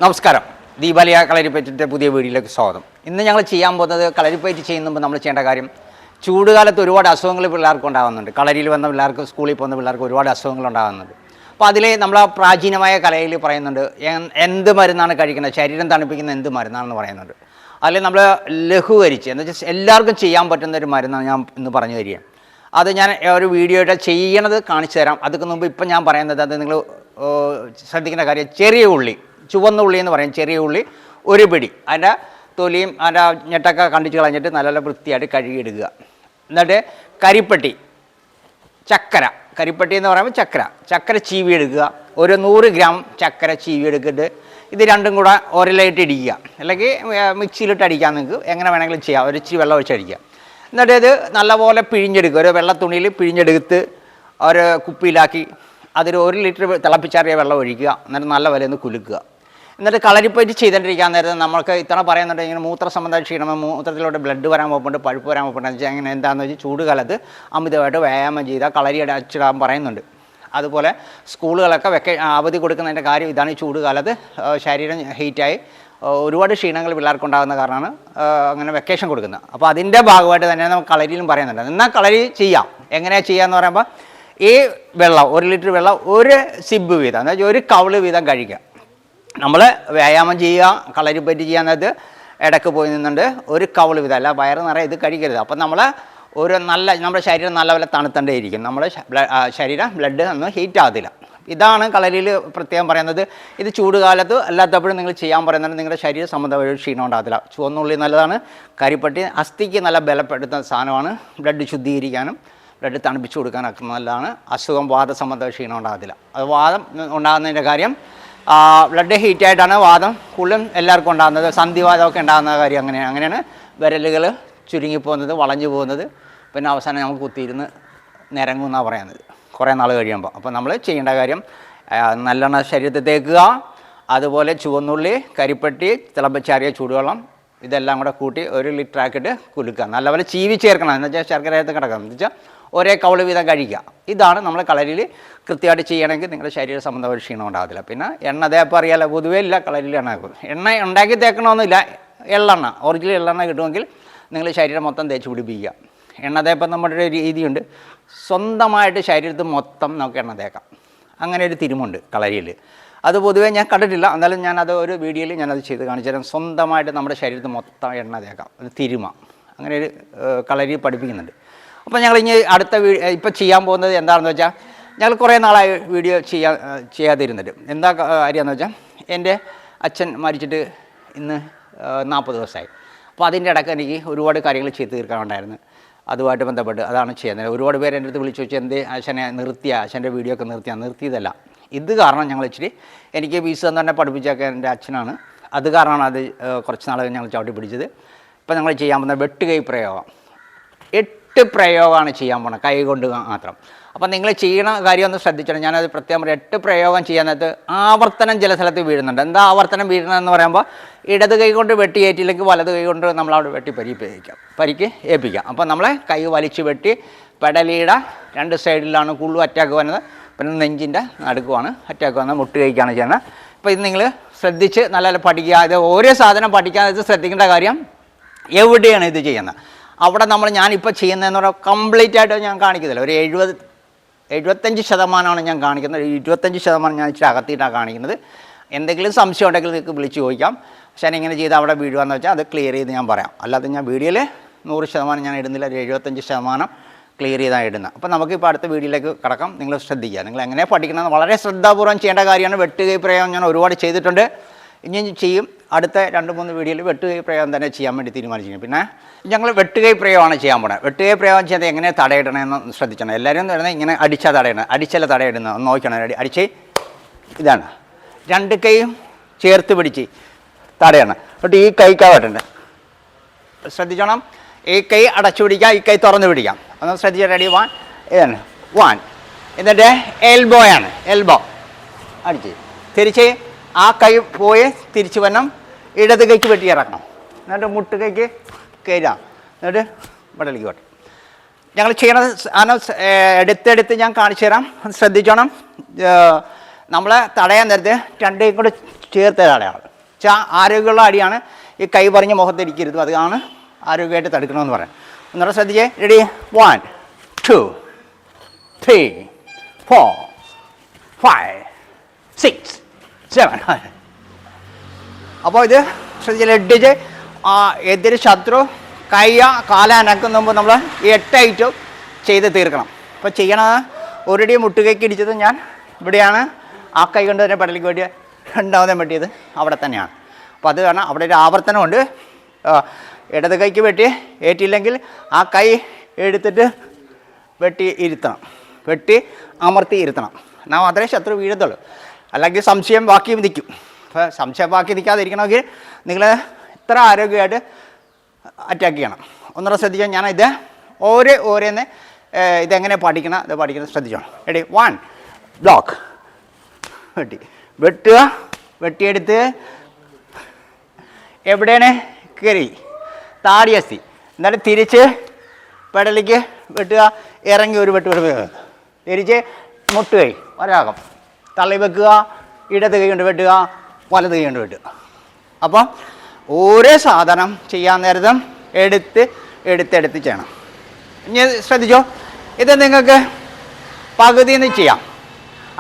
നമസ്കാരം. ദീപാവലി കളരിപ്പയറ്റിൻ്റെ പുതിയ വീഡിയോയിലേക്ക് സ്വാഗതം. ഇന്ന് ഞങ്ങൾ ചെയ്യാൻ പോകുന്നത് കളരിപ്പയറ്റ് ചെയ്യുമ്പോൾ നമ്മൾ ചെയ്യേണ്ട കാര്യം, ചൂടുകാലത്ത് ഒരുപാട് അസുഖങ്ങൾ പിള്ളേർക്ക് ഉണ്ടാകുന്നുണ്ട്. കളരിയിൽ വന്ന പിള്ളേർക്ക്, സ്കൂളിൽ പോകുന്ന പിള്ളേർക്ക് ഒരുപാട് അസുഖങ്ങൾ ഉണ്ടാകുന്നുണ്ട്. അപ്പോൾ അതിൽ നമ്മൾ പ്രാചീനമായ കലയിൽ പറയുന്നുണ്ട് എന്ത് മരുന്നാണ് കഴിക്കുന്നത്, ശരീരം തണുപ്പിക്കുന്ന എന്ത് മരുന്നാണെന്ന് പറയുന്നുണ്ട്. അതിൽ നമ്മൾ ലഘൂകരിച്ച് എന്ന് വെച്ചാൽ എല്ലാവർക്കും ചെയ്യാൻ പറ്റുന്ന ഒരു മരുന്നാണ് ഞാൻ ഇന്ന് പറഞ്ഞു തരിക. അത് ഞാൻ ഒരു വീഡിയോയുടെ ചെയ്യണത് കാണിച്ചു തരാം. അതിന് മുമ്പ് ഇപ്പം ഞാൻ പറയുന്നത്, അത് നിങ്ങൾ ശ്രദ്ധിക്കേണ്ട കാര്യം, ചെറിയ ഉള്ളി, ചുവന്ന ഉള്ളി എന്ന് പറയും, ചെറിയ ഉള്ളി ഒരു പിടി, അതിൻ്റെ തൊലിയും അതിൻ്റെ ഞെട്ടൊക്കെ കണ്ടിച്ച് കളഞ്ഞിട്ട് നല്ല വൃത്തിയായിട്ട് കഴുകിയെടുക്കുക. എന്നിട്ട് കരിപ്പട്ടി, ചക്കര, കരിപ്പട്ടി എന്ന് പറയുമ്പോൾ ചക്കര ചീവി എടുക്കുക. ഒരു 100 ഗ്രാം ചക്കര ചീവി എടുത്തിട്ട് ഇത് രണ്ടും കൂടെ ഒരലായിട്ട് ഇടിക്കുക, അല്ലെങ്കിൽ മിക്സിയിലിട്ട് അടിക്കാൻ നിങ്ങൾക്ക് എങ്ങനെ വേണമെങ്കിലും ചെയ്യാം. ഒരു ഇച്ചിരി വെള്ളം ഒഴിച്ച് അടിക്കുക. എന്നിട്ട് ഇത് നല്ലപോലെ പിഴിഞ്ഞെടുക്കുക. ഒരു വെള്ള തുണിയിൽ പിഴിഞ്ഞെടുത്ത് ഒരു കുപ്പിയിലാക്കി അതിൽ 1 ലിറ്റർ തിളപ്പിച്ചാറിയ വെള്ളം ഒഴിക്കുക. എന്നിട്ട് നല്ല വിലയൊന്ന് കുലുക്കുക. എന്നിട്ട് കളരിപ്പയറ്റ് ചെയ്തുകൊണ്ടിരിക്കാൻ നേരത്തെ നമ്മൾക്ക് ഇത്തവണ പറയുന്നുണ്ട്, ഇങ്ങനെ മൂത്ര സംബന്ധ ക്ഷീണം, മൂത്രത്തിലോട്ട് ബ്ലഡ് വരാൻ പോകുന്നുണ്ട്, പഴുപ്പ് വരാൻ പോകുന്നുണ്ട് വെച്ചാൽ അങ്ങനെ എന്താണെന്ന് വെച്ചാൽ ചൂടുകാലത്ത് അമിതമായിട്ട് വ്യായാമം ചെയ്താൽ കളരി അടച്ചിടാൻ പറയുന്നുണ്ട്. അതുപോലെ സ്കൂളുകളൊക്കെ അവധി കൊടുക്കുന്നതിൻ്റെ കാര്യം ഇതാണ്. ഈ ചൂടുകാലത്ത് ശരീരം ഹീറ്റായി ഒരുപാട് ക്ഷീണങ്ങൾ പിള്ളേർക്കുണ്ടാകുന്ന കാരണമാണ് അങ്ങനെ വെക്കേഷൻ കൊടുക്കുന്നത്. അപ്പോൾ അതിൻ്റെ ഭാഗമായിട്ട് തന്നെ നമുക്ക് കളരിയിലും പറയുന്നുണ്ട്. എന്നാൽ കളരി ചെയ്യാം. എങ്ങനെയാണ് ചെയ്യാമെന്ന് പറയുമ്പോൾ, ഈ വെള്ളം 1 ലിറ്റർ വെള്ളം 1 സിബ് വീതം, എന്ന് വെച്ചാൽ 1 കവിള് വീതം കഴിക്കുക. നമ്മൾ വ്യായാമം ചെയ്യുക, കളരിപ്പയറ്റ് ചെയ്യാനത് ഇടയ്ക്ക് പോയി നിന്നുണ്ട് 1 കവിള് വീതം, അല്ല വയറ് നിറയെ ഇത് കഴിക്കരുത്. അപ്പം നമ്മൾ നമ്മുടെ ശരീരം നല്ലപോലെ തണുത്തേണ്ടിയിരിക്കും. നമ്മുടെ ശരീരം ബ്ലഡ് ഒന്നും ഹീറ്റ് ആകത്തില്ല. ഇതാണ് കളരിയിൽ പ്രത്യേകം പറയുന്നത്. ഇത് ചൂടുകാലത്ത് അല്ലാത്തപ്പോഴും നിങ്ങൾ ചെയ്യാൻ പറയുന്നത്, നിങ്ങളുടെ ശരീര സംബന്ധമായ ക്ഷീണം ഉണ്ടാകത്തില്ല. ചുവന്നുള്ളി നല്ലതാണ്. കരിപ്പട്ടി അസ്ഥിക്ക് നല്ല ബലപ്പെടുത്തുന്ന സാധനമാണ്. ബ്ലഡ് ശുദ്ധീകരിക്കാനും ബ്ലഡ് തണുപ്പിച്ച് കൊടുക്കാനൊക്കെ നല്ലതാണ്. അസുഖം വാദ സംബന്ധ ക്ഷീണം ഉണ്ടാകത്തില്ല. അത് വാദം ഉണ്ടാകുന്നതിൻ്റെ കാര്യം, ബ്ലഡ് ഹീറ്റായിട്ടാണ് വാദം കൂടുതലും എല്ലാവർക്കും ഉണ്ടാകുന്നത്. സന്ധിവാദമൊക്കെ ഉണ്ടാകുന്ന കാര്യം അങ്ങനെയാണ്. വിരലുകൾ ചുരുങ്ങിപ്പോകുന്നത്, വളഞ്ഞു പോകുന്നത്, പിന്നെ അവസാനം നമുക്ക് കുത്തിയിരുന്ന് നിരങ്ങുമെന്നാണ് പറയുന്നത് കുറേ നാൾ കഴിയുമ്പോൾ. അപ്പോൾ നമ്മൾ ചെയ്യേണ്ട കാര്യം, നല്ലെണ്ണ ശരീരത്തിൽ തേക്കുക, അതുപോലെ ചുവന്നുള്ളി, കരിപ്പട്ടി, തിളപ്പിച്ചാറിയ ചൂടുവെള്ളം, ഇതെല്ലാം കൂടെ കൂട്ടി 1 ലിറ്റർ ആക്കിയിട്ട് കുലുക്കുക. നല്ലപോലെ ചീവി ചേർക്കണം, എന്ന് വെച്ചാൽ ശർക്കരയത്ത് കിടക്കണം, എന്ന് വെച്ചാൽ 1 കവിള് വീതം കഴിക്കുക. ഇതാണ് നമ്മൾ കളരിയിൽ കൃത്യമായിട്ട് ചെയ്യണമെങ്കിൽ നിങ്ങളുടെ ശരീര സംബന്ധമായ ക്ഷീണം ഉണ്ടാകത്തില്ല. പിന്നെ എണ്ണ തേപ്പ് അറിയാലോ, പൊതുവേ ഇല്ല കളരിയിൽ എണ്ണ ഉണ്ടാക്കി തേക്കണമെന്നില്ല. എള്ളെണ്ണ, ഒറിജിനൽ എള്ളെണ്ണ കിട്ടുമെങ്കിൽ നിങ്ങൾ ശരീരം മൊത്തം തേച്ച് പിടിപ്പിക്കുക. എണ്ണ തേപ്പം നമ്മുടെ ഒരു രീതിയുണ്ട്. സ്വന്തമായിട്ട് ശരീരത്തിൽ മൊത്തം നമുക്ക് എണ്ണ തേക്കാം. അങ്ങനെ ഒരു തിരുമുണ്ട് കളരിയിൽ. അത് പൊതുവേ ഞാൻ കണ്ടിട്ടില്ല, എന്നാലും ഞാനത് ഒരു വീഡിയോയിൽ ഞാനത് ചെയ്ത് കാണിച്ചു തരാം. സ്വന്തമായിട്ട് നമ്മുടെ ശരീരത്തിൽ മൊത്തം എണ്ണ തേക്കാം, അത് തിരുമ. അങ്ങനെ ഒരു കളരി പഠിപ്പിക്കുന്നുണ്ട്. അപ്പോൾ ഞങ്ങൾ ഇനി അടുത്ത ഇപ്പോൾ ചെയ്യാൻ പോകുന്നത് എന്താണെന്ന് വെച്ചാൽ, ഞങ്ങൾ കുറേ നാളായി വീഡിയോ ചെയ്യാതിരുന്നിട്ട്. എന്താ കാര്യമെന്ന് വെച്ചാൽ, എൻ്റെ അച്ഛൻ മരിച്ചിട്ട് ഇന്ന് 40 ദിവസമായി. അപ്പോൾ അതിൻ്റെ ഇടയ്ക്ക് എനിക്ക് ഒരുപാട് കാര്യങ്ങൾ ചെയ്ത് തീർക്കാനുണ്ടായിരുന്നു. അതുമായിട്ട് ബന്ധപ്പെട്ട് അതാണ് ചെയ്യുന്നത്. ഒരുപാട് പേര് എൻ്റെ അടുത്ത് വിളിച്ചു ചോദിച്ചാൽ, എന്തേ അച്ഛനെ അച്ഛൻ്റെ വീഡിയോ ഒക്കെ നിർത്തിയതല്ല. ഇത് കാരണം ഞങ്ങൾ ഇച്ചിരി, എനിക്ക് വീസ് തന്നെ പഠിപ്പിച്ചൊക്കെ എൻ്റെ അച്ഛനാണ്. അത് കാരണമാണ് അത് കുറച്ച് നാൾ ഞങ്ങൾ ചവിട്ടി പിടിച്ചത്. ഇപ്പോൾ ഞങ്ങൾ ചെയ്യാൻ പോകുന്ന വെട്ടുകൈ പ്രയോഗം. 8 പ്രയോഗമാണ് ചെയ്യാൻ പോകുന്നത്, കൈ കൊണ്ട് മാത്രം. അപ്പം നിങ്ങൾ ചെയ്യണ കാര്യം ഒന്ന് ശ്രദ്ധിച്ചോണം. ഞാനത് പ്രത്യേകം 8 പ്രയോഗം ചെയ്യാനകത്ത് ആവർത്തനം ചില സ്ഥലത്ത് വീഴുന്നുണ്ട്. എന്താ ആവർത്തനം വീഴുന്നതെന്ന് പറയുമ്പോൾ, ഇടത് കൈ കൊണ്ട് വെട്ടി ഏറ്റില്ലെങ്കിൽ വലത് കൈ കൊണ്ട് നമ്മളവിടെ വെട്ടി പരിക്ക് ഏൽപ്പിക്കാം. അപ്പോൾ നമ്മളെ കൈ വലിച്ച് വെട്ടി പെടലിയുടെ 2 സൈഡിലാണ് കൂടുതലും അറ്റാക്ക് വരുന്നത്. പിന്നെ നെഞ്ചിൻ്റെ നടുക്കുമാണ് അറ്റാക്ക് വന്നത്, മുട്ട് കൈക്കാണ് ചെയ്യുന്നത്. അപ്പോൾ ഇത് നിങ്ങൾ ശ്രദ്ധിച്ച് നല്ല പഠിക്കുക. ഇത് ഓരോ സാധനം പഠിക്കാതെ ശ്രദ്ധിക്കേണ്ട കാര്യം, എവിടെയാണ് ഇത് ചെയ്യുന്നത് അവിടെ ഞാനിപ്പോൾ ചെയ്യുന്നതെന്ന് പറഞ്ഞാൽ കംപ്ലീറ്റ് ആയിട്ട് ഞാൻ കാണിക്കുന്നില്ല. ഒരു 75% ഞാൻ കാണിക്കുന്നത്. 25% ഞാൻ ഇച്ചിരി അകത്തിയിട്ടാണ് കാണിക്കുന്നത്. എന്തെങ്കിലും സംശയം ഉണ്ടെങ്കിൽ നിങ്ങൾക്ക് വിളിച്ച് ചോദിക്കാം. പക്ഷേ ഇങ്ങനെ ചെയ്ത് അവിടെ വീഴുകയെന്ന് വെച്ചാൽ അത് ക്ലിയർ ചെയ്ത് ഞാൻ പറയാം. അല്ലാതെ ഞാൻ വീഡിയോയിൽ 100% ഞാൻ ഇടുന്നില്ല, ഒരു 75% ക്ലിയർ ചെയ്താണ് ഇടുന്നത്. അപ്പോൾ നമുക്കിപ്പോൾ അടുത്ത വീഡിയോയിലേക്ക് കിടക്കാം. നിങ്ങൾ ശ്രദ്ധിക്കുക. നിങ്ങൾ എങ്ങനെ പഠിക്കണമെന്ന് വളരെ ശ്രദ്ധാപൂർവ്വം ചെയ്യേണ്ട കാര്യമാണ്. വെട്ടുകൈ പ്രയോഗം ഞാൻ ഒരുപാട് ചെയ്തിട്ടുണ്ട്, ഇനി ചെയ്യും. അടുത്ത 2-3 വീഡിയോയിൽ വെട്ടുകൈ പ്രയോഗം തന്നെ ചെയ്യാൻ വേണ്ടി തീരുമാനിച്ചിരിക്കും. പിന്നെ ഞങ്ങൾ വെട്ടുകൈ പ്രയോഗമാണ് ചെയ്യാൻ പോകുന്നത്. വെട്ടുകൈ പ്രയോഗം ചെയ്ത് എങ്ങനെ തടയിടണമെന്ന് ശ്രദ്ധിക്കണം. എല്ലാവരും എന്ന് പറയുന്നത് ഇങ്ങനെ അടിച്ചാൽ തടയണം, അടിച്ചല്ല തടയിടുന്നത് ഒന്ന് നോക്കണം. അടിച്ച് ഇതാണ് 2 കൈയും ചേർത്ത് പിടിച്ച് തടയണം. എന്നിട്ട് ഈ കൈക്കാവട്ടുണ്ട്, ശ്രദ്ധിച്ചോണം. ഈ കൈ അടച്ചു പിടിക്കാം, ഈ കൈ തുറന്ന് പിടിക്കാം. ഒന്ന് ശ്രദ്ധിച്ചാൽ റെഡി. 1 ഇതാണ് 1. എന്നിട്ട് എൽബോയാണ്, എൽബോ അടിച്ച് തിരിച്ച് ആ കൈ പോയി തിരിച്ച് വരണം. ഇടത് കൈക്ക് വെട്ടി ഇറക്കണം. എന്നിട്ട് മുട്ട് കൈക്ക് കയറാം. എന്നിട്ട് ഇവിടേക്ക് പോട്ടെ. ഞങ്ങൾ ചെയ്യണത് എടുത്തെടുത്ത് ഞാൻ കാണിച്ചു തരാം, ശ്രദ്ധിച്ചോണം. നമ്മൾ തടയാൻ നേരത്തെ 2 കൂടെ ചേർത്ത് തടയാണ്. ആരോഗ്യമുള്ള അടിയാണ്. ഈ കൈ പറഞ്ഞ് മുഖത്തിരിക്കരുത്, അതാണ് ആരോഗ്യമായിട്ട് തടുക്കണമെന്ന് പറയാം. ഒന്നുകൂടെ ശ്രദ്ധിച്ചേ. റെഡി? 1 2 3 4 5 6 7. അപ്പോൾ ഇത് ശ്രദ്ധിച്ച് ലഡിച്ച് എതിര് ശത്രു കാല അനക്കും മുമ്പ് നമ്മൾ 8 ഐറ്റം ചെയ്ത് തീർക്കണം. അപ്പോൾ ചെയ്യണത് ഒരടി മുട്ടുകൈക്ക് ഇടിച്ചത് ഞാൻ ഇവിടെയാണ്. ആ കൈ കൊണ്ട് തന്നെ പെടലിക്ക് വേണ്ടി രണ്ടാമതേ വെട്ടിയത് അവിടെ തന്നെയാണ്. അപ്പോൾ അത് കാരണം അവിടെ ഒരു ആവർത്തനമുണ്ട്. ഇടത് കൈക്ക് വെട്ടി ഏറ്റില്ലെങ്കിൽ ആ കൈ എടുത്തിട്ട് വെട്ടി ഇരുത്തണം, വെട്ടി അമർത്തി ഇരുത്തണം. എന്നാൽ മാത്രമേ ശത്രു വീഴത്തുള്ളൂ. അല്ലെങ്കിൽ സംശയം ബാക്കി നിൽക്കും. അപ്പോൾ സംശയം ബാക്കി നിൽക്കാതിരിക്കണമെങ്കിൽ നിങ്ങൾ ഇത്ര ആരോഗ്യമായിട്ട് അറ്റാക്ക് ചെയ്യണം. ഒന്നുകൂടെ ശ്രദ്ധിച്ചാൽ ഞാൻ ഇത് ഓരോന്ന് ഇതെങ്ങനെ പഠിക്കണം, ഇത് പഠിക്കണം ശ്രദ്ധിച്ചോണം. റെഡി? 1 ബ്ലോക്ക് വെട്ടുക, വെട്ടിയെടുത്ത് എവിടെയാണ് കയറി താടിയസ്ഥി, എന്നിട്ട് തിരിച്ച് പെടലിക്ക് വെട്ടുക, ഇറങ്ങി ഒരു വെട്ട് തിരിച്ച് മുട്ടുകൈ ഒരാകം തള്ളി വെക്കുക, ഇടത് കൈ കൊണ്ട് വെട്ടുക, വലത് കൈ കൊണ്ട് വെട്ടുക. അപ്പം ഓരോ സാധനം ചെയ്യാൻ നേരത്തും എടുത്ത് ചെയ്യണം. ഇനി ശ്രദ്ധിച്ചോ, ഇത് നിങ്ങൾക്ക് പകുതിയിൽ നിന്ന് ചെയ്യാം.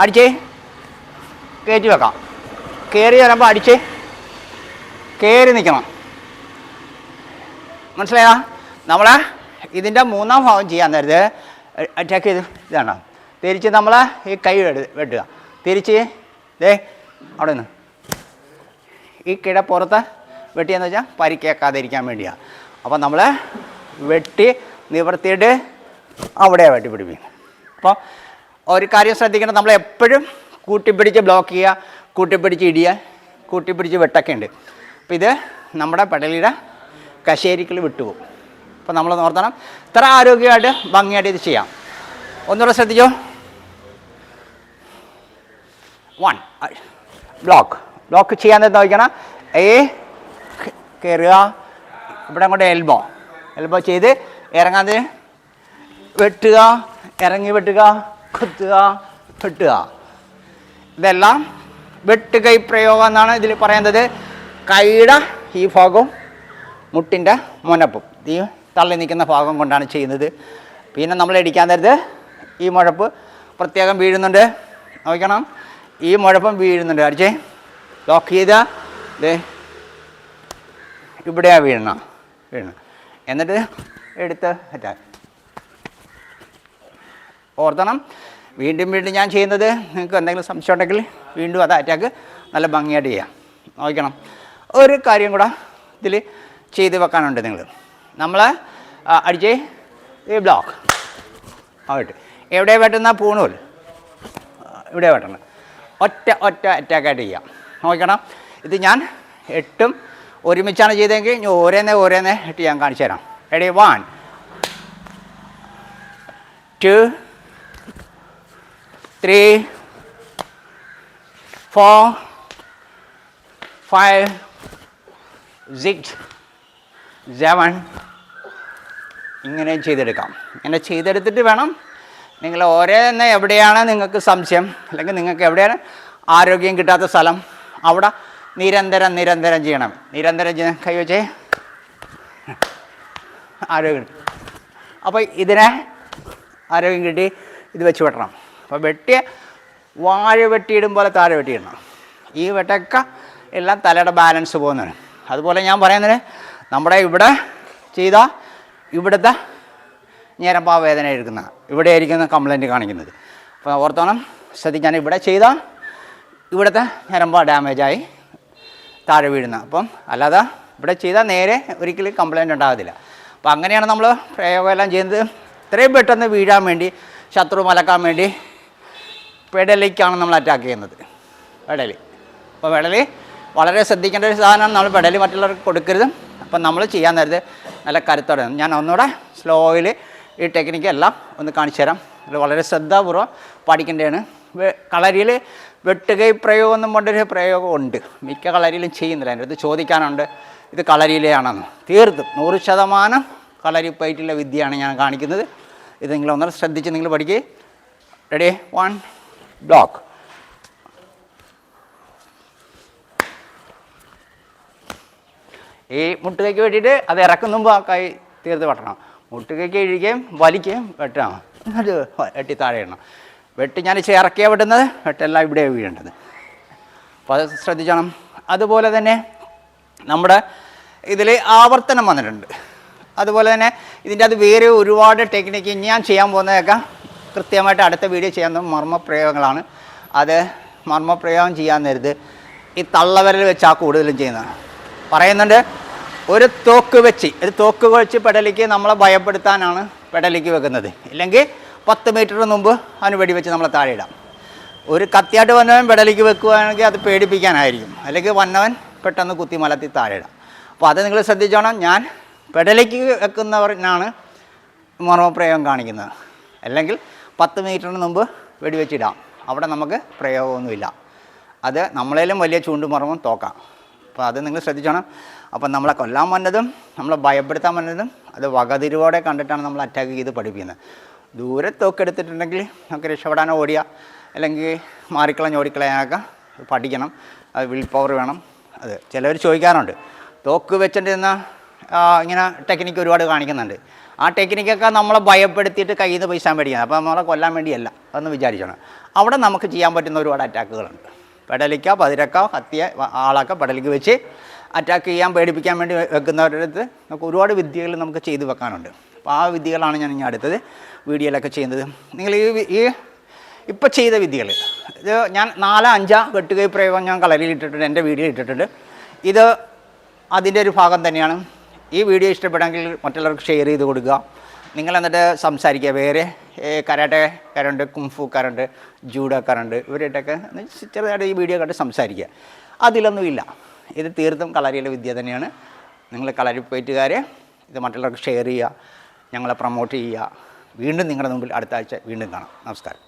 അടിച്ചേ കയറ്റി വെക്കാം. കയറി വരുമ്പോൾ അടിച്ച് കയറി നിൽക്കണം. മനസ്സിലായാ? നമ്മളെ ഇതിൻ്റെ 3ാം ഭാഗം ചെയ്യാൻ നേരത്ത് അറ്റാക്ക് ചെയ്ത് ഇതാണ്. തിരിച്ച് നമ്മൾ ഈ കൈ വെട്ടുക, തിരിച്ച് അവിടെ നിന്ന് ഈ കിടപ്പുറത്ത് വെട്ടിയെന്ന് വെച്ചാൽ പരിക്കേക്കാതിരിക്കാൻ വേണ്ടിയാണ്. അപ്പം നമ്മൾ വെട്ടി നിവർത്തിയിട്ട് അവിടെയാണ് വെട്ടിപ്പിടിപ്പിക്കുന്നത്. അപ്പോൾ ഒരു കാര്യം ശ്രദ്ധിക്കണം, നമ്മൾ എപ്പോഴും കൂട്ടിപ്പിടിച്ച് ബ്ലോക്ക് ചെയ്യുക, കൂട്ടിപ്പിടിച്ച് ഇടിയുക, കൂട്ടിപ്പിടിച്ച് വെട്ടൊക്കെ ഉണ്ട്. അപ്പോൾ ഇത് നമ്മുടെ പെടലിയുടെ കശേരിക്കൽ വിട്ടുപോകും. അപ്പോൾ നമ്മൾ ഓർത്തണം, ഇത്ര ആരോഗ്യമായിട്ട് ഭംഗിയായിട്ട് ഇത് ചെയ്യാം. ഒന്നുകൂടെ ശ്രദ്ധിച്ചോ. 1 ബ്ലോക്ക് ചെയ്യാൻ എന്താ വയ്ക്കണം? കയറുക, ഇവിടെ അങ്ങോട്ട് എൽബോ ചെയ്ത് ഇറങ്ങാതെ വെട്ടുക, ഇറങ്ങി വെട്ടുക, കുത്തുക, വെട്ടുക. ഇതെല്ലാം വെട്ടുകൈ പ്രയോഗം എന്നാണ് ഇതിൽ പറയുന്നത്. കൈയുടെ ഈ ഭാഗവും മുട്ടിൻ്റെ മുനപ്പും ഈ തള്ളി നിൽക്കുന്ന ഭാഗം കൊണ്ടാണ് ചെയ്യുന്നത്. പിന്നെ നമ്മൾ ഇടിക്കാൻ നേരത്ത് ഈ മുഴപ്പ് പ്രത്യേകം വീഴുന്നുണ്ട്, നോക്കണം. ഈ മുഴപ്പം വീഴുന്നുണ്ട്. അടിച്ചേ ലോക്ക് ചെയ്ത ഇവിടെയാണ് വീഴണം. എന്നിട്ട് എടുത്ത് അറ്റാക്ക് ഓർത്തണം. വീണ്ടും ഞാൻ ചെയ്യുന്നത്, നിങ്ങൾക്ക് എന്തെങ്കിലും സംശയം ഉണ്ടെങ്കിൽ വീണ്ടും അത് അറ്റാക്ക് നല്ല ഭംഗിയായിട്ട് ചെയ്യാം. നോക്കണം. ഒരു കാര്യം കൂടെ ഇതിൽ ചെയ്ത് വെക്കാനുണ്ട്. നമ്മൾ അടിച്ചേ ഈ ബ്ലോക്ക് ആയിട്ട് എവിടെ വെട്ടുന്ന പൂണൂൽ ഇവിടെ വെട്ടണം. ഒറ്റ അറ്റാക്കായിട്ട് ചെയ്യാം. നോക്കണം. ഇത് ഞാൻ 8 ഒരുമിച്ചാണ് ചെയ്തതെങ്കിൽ ഞാൻ ഓരോന്നേ ഇട്ട് ഞാൻ കാണിച്ചു തരാം. റെഡി? 1 2 3 4 5 6 7 ഇങ്ങനെ ചെയ്തെടുക്കാം. ഇങ്ങനെ ചെയ്തെടുത്തിട്ട് വേണം നിങ്ങൾ ഓരോന്ന് എവിടെയാണ് നിങ്ങൾക്ക് സംശയം, അല്ലെങ്കിൽ നിങ്ങൾക്ക് എവിടെയാണ് ആരോഗ്യം കിട്ടാത്ത സ്ഥലം, അവിടെ നിരന്തരം ചെയ്യണം. നിരന്തരം കൈവച്ചേ ആരോഗ്യം. അപ്പോൾ ഇതിനെ ആരോഗ്യം കിട്ടി ഇത് വെച്ച് വെട്ടണം. അപ്പോൾ വാഴ വെട്ടിയിടും പോലെ താഴെ വെട്ടിയിടണം. ഈ വെട്ടൊക്കെ എല്ലാം തലയുടെ ബാലൻസ് പോകുന്നതാണ്. അതുപോലെ ഞാൻ പറയുന്നത്, നമ്മുടെ ഇവിടെ ചെയ്താൽ ഇവിടുത്തെ ഞരമ്പാ വേദന എടുക്കുന്ന ഇവിടെ ആയിരിക്കുന്ന കംപ്ലൈൻറ്റ് കാണിക്കുന്നത്. അപ്പോൾ ഓർത്തോണം, ശ്രദ്ധിക്കാൻ ഇവിടെ ചെയ്താൽ ഇവിടുത്തെ ഞരമ്പാ ഡാമേജായി താഴെ വീഴുന്ന. അപ്പം അല്ലാതെ ഇവിടെ ചെയ്താൽ നേരെ ഒരിക്കലും കംപ്ലൈൻറ്റ് ഉണ്ടാകത്തില്ല. അപ്പോൾ അങ്ങനെയാണ് നമ്മൾ പ്രയോഗം എല്ലാം ചെയ്യുന്നത്. ഇത്രയും പെട്ടെന്ന് വീഴാൻ വേണ്ടി, ശത്രു മലക്കാൻ വേണ്ടി പെടലിക്കാണ് നമ്മൾ അറ്റാക്ക് ചെയ്യുന്നത്. പെടലി. അപ്പോൾ പെടലി വളരെ ശ്രദ്ധിക്കേണ്ട ഒരു സാധനമാണ്. നമ്മൾ പെടലി മറ്റുള്ളവർക്ക് കൊടുക്കരുത്. അപ്പം നമ്മൾ ചെയ്യാൻ നേരത്തെ നല്ല കരുത്തോടെ ഞാൻ ഒന്നുകൂടെ സ്ലോയിൽ ഈ ടെക്നിക്ക് എല്ലാം ഒന്ന് കാണിച്ചു തരാം. ഇത് വളരെ ശ്രദ്ധാപൂർവ്വം പഠിക്കേണ്ടതാണ്. കളരിയിൽ വെട്ടുകൈ പ്രയോഗം എന്നും കൊണ്ടൊരു പ്രയോഗം ഉണ്ട്. മിക്ക കളരിയിലും ചെയ്യുന്നില്ല. എൻ്റെ അടുത്ത് ചോദിക്കാനുണ്ട് ഇത് കളരിയിലെയാണെന്ന്. തീർത്തും 100% കളരിപ്പയറ്റുള്ള വിദ്യയാണ് ഞാൻ കാണിക്കുന്നത്. ഇത് നിങ്ങളൊന്നും ശ്രദ്ധിച്ച് നിങ്ങൾ പഠിക്കുക. റെഡി? 1 ബ്ലോക്ക് ഈ മുട്ടുകൈക്ക് വേണ്ടിയിട്ട് അത് ഇറക്കും മുമ്പ് ആ കൈ തീർത്ത് വെട്ടണം. മുട്ടുകൈക്ക് ഇഴുകയും വലിക്കുകയും വെട്ടണം. അത് വെട്ടി താഴെ ഇടണം. വെട്ടി ഞാൻ ഇറക്കിയാണ് വെട്ടുന്നത്, വെട്ടെല്ലാം ഇവിടെ വീഴേണ്ടത്. അപ്പോൾ അത് ശ്രദ്ധിക്കണം. അതുപോലെ തന്നെ നമ്മുടെ ഇതിൽ ആവർത്തനം വന്നിട്ടുണ്ട്. അതുപോലെ തന്നെ ഇതിൻ്റെ അത് വേറെ ഒരുപാട് ടെക്നിക്ക് ഞാൻ ചെയ്യാൻ പോകുന്നതൊക്കെ കൃത്യമായിട്ട് അടുത്ത വീഡിയോ ചെയ്യാൻ മർമ്മപ്രയോഗങ്ങളാണ്. അത് മർമ്മപ്രയോഗം ചെയ്യാൻ നേരത്ത് ഈ തള്ളവിരൽ വെച്ചാൽ കൂടുതലും ചെയ്യുന്നത് പറയുന്നുണ്ട്. ഒരു തോക്ക് വെച്ച് പെടലിക്ക് നമ്മളെ ഭയപ്പെടുത്താനാണ് പെടലിക്ക് വെക്കുന്നത്. ഇല്ലെങ്കിൽ 10 മീറ്റർ മുമ്പ് അവന് വെടിവെച്ച് നമ്മളെ താഴെ ഇടാം. ഒരു കത്തിയായിട്ട് വന്നവൻ പെടലിക്ക് വെക്കുകയാണെങ്കിൽ അത് പേടിപ്പിക്കാനായിരിക്കും. അല്ലെങ്കിൽ വന്നവൻ പെട്ടെന്ന് കുത്തി മലത്തി താഴെ ഇടാം. അപ്പോൾ അത് നിങ്ങൾ ശ്രദ്ധിച്ചോണം. ഞാൻ പെടലിക്ക് വെക്കുന്നവനാണ് മർമ്മപ്രയോഗം കാണിക്കുന്നത്. അല്ലെങ്കിൽ 10 മീറ്ററിന് മുമ്പ് വെടിവെച്ചിടാം. അവിടെ നമുക്ക് പ്രയോഗമൊന്നുമില്ല. അത് നമ്മളേലും വലിയ ചൂണ്ടുമർമ്മം തോക്കാം. അപ്പോൾ അത് നിങ്ങൾ ശ്രദ്ധിച്ചോണം. അപ്പം നമ്മളെ കൊല്ലാൻ വന്നതും നമ്മളെ ഭയപ്പെടുത്താൻ വന്നതും അത് വകതിരിവോടെ കണ്ടിട്ടാണ് നമ്മൾ അറ്റാക്ക് ചെയ്ത് പഠിപ്പിക്കുന്നത്. ദൂരെ തോക്കെടുത്തിട്ടുണ്ടെങ്കിൽ നമുക്ക് രക്ഷപ്പെടാനോ ഓടിയാൽ അല്ലെങ്കിൽ ഓടിക്കളയാനൊക്കെ പഠിക്കണം. അത് വിൽ പവർ വേണം. അത് ചിലവർ ചോദിക്കാറുണ്ട്, തോക്ക് വെച്ചിട്ടിരുന്ന ഇങ്ങനെ ടെക്നിക്ക് ഒരുപാട് കാണിക്കുന്നുണ്ട്. ആ ടെക്നിക്കൊക്കെ നമ്മളെ ഭയപ്പെടുത്തിയിട്ട് കയ്യിൽ നിന്ന് പൈസ മേടിക്കുന്നത്. അപ്പോൾ നമ്മളെ കൊല്ലാൻ വേണ്ടിയല്ല, അതൊന്ന് വിചാരിച്ചോണം. അവിടെ നമുക്ക് ചെയ്യാൻ പറ്റുന്ന ഒരുപാട് അറ്റാക്കുകളുണ്ട്. പെടലിക്ക, പതിരക്ക, കത്തിയ ആളൊക്കെ പെടലിക്ക് വെച്ച് അറ്റാക്ക് ചെയ്യാൻ, പേടിപ്പിക്കാൻ വേണ്ടി വെക്കുന്നവരുടെ അടുത്ത് നമുക്ക് ഒരുപാട് വിദ്യകൾ നമുക്ക് ചെയ്തു വെക്കാനുണ്ട്. അപ്പോൾ ആ വിദ്യകളാണ് ഞാൻ ഇനി അടുത്തത് വീഡിയോയിലൊക്കെ ചെയ്യുന്നത്. നിങ്ങൾ ഈ ഇപ്പോൾ ചെയ്ത വിദ്യകൾ ഇത് ഞാൻ 4-5 വെട്ടുകൈ പ്രയോഗം ഞാൻ കളരിയിൽ ഇട്ടിട്ടുണ്ട്, എൻ്റെ വീഡിയോയിൽ ഇട്ടിട്ടുണ്ട്. ഇത് അതിൻ്റെ ഒരു ഭാഗം തന്നെയാണ്. ഈ വീഡിയോ ഇഷ്ടപ്പെടുമെങ്കിൽ മറ്റുള്ളവർക്ക് ഷെയർ ചെയ്ത് കൊടുക്കുക. നിങ്ങൾ എന്നിട്ട് സംസാരിക്കുക. വേറെ കരാട്ടക്കാരുണ്ട്, കുംഫുക്കാരുണ്ട്, ജൂഡോക്കാരുണ്ട്, ഇവരായിട്ടൊക്കെ ചെറുതായിട്ട് ഈ വീഡിയോ കണ്ട് സംസാരിക്കുക. അതിലൊന്നുമില്ല. ഇത് തീർത്തും കളരിയിലെ വിദ്യ തന്നെയാണ്. നിങ്ങൾ കളരിപ്പയറ്റുകാർ ഇത് മറ്റുള്ളവർക്ക് ഷെയർ ചെയ്യുക, ഞങ്ങളെ പ്രൊമോട്ട് ചെയ്യുക. വീണ്ടും നിങ്ങളുടെ മുമ്പിൽ അടുത്ത ആഴ്ച വീണ്ടും കാണാം. നമസ്കാരം.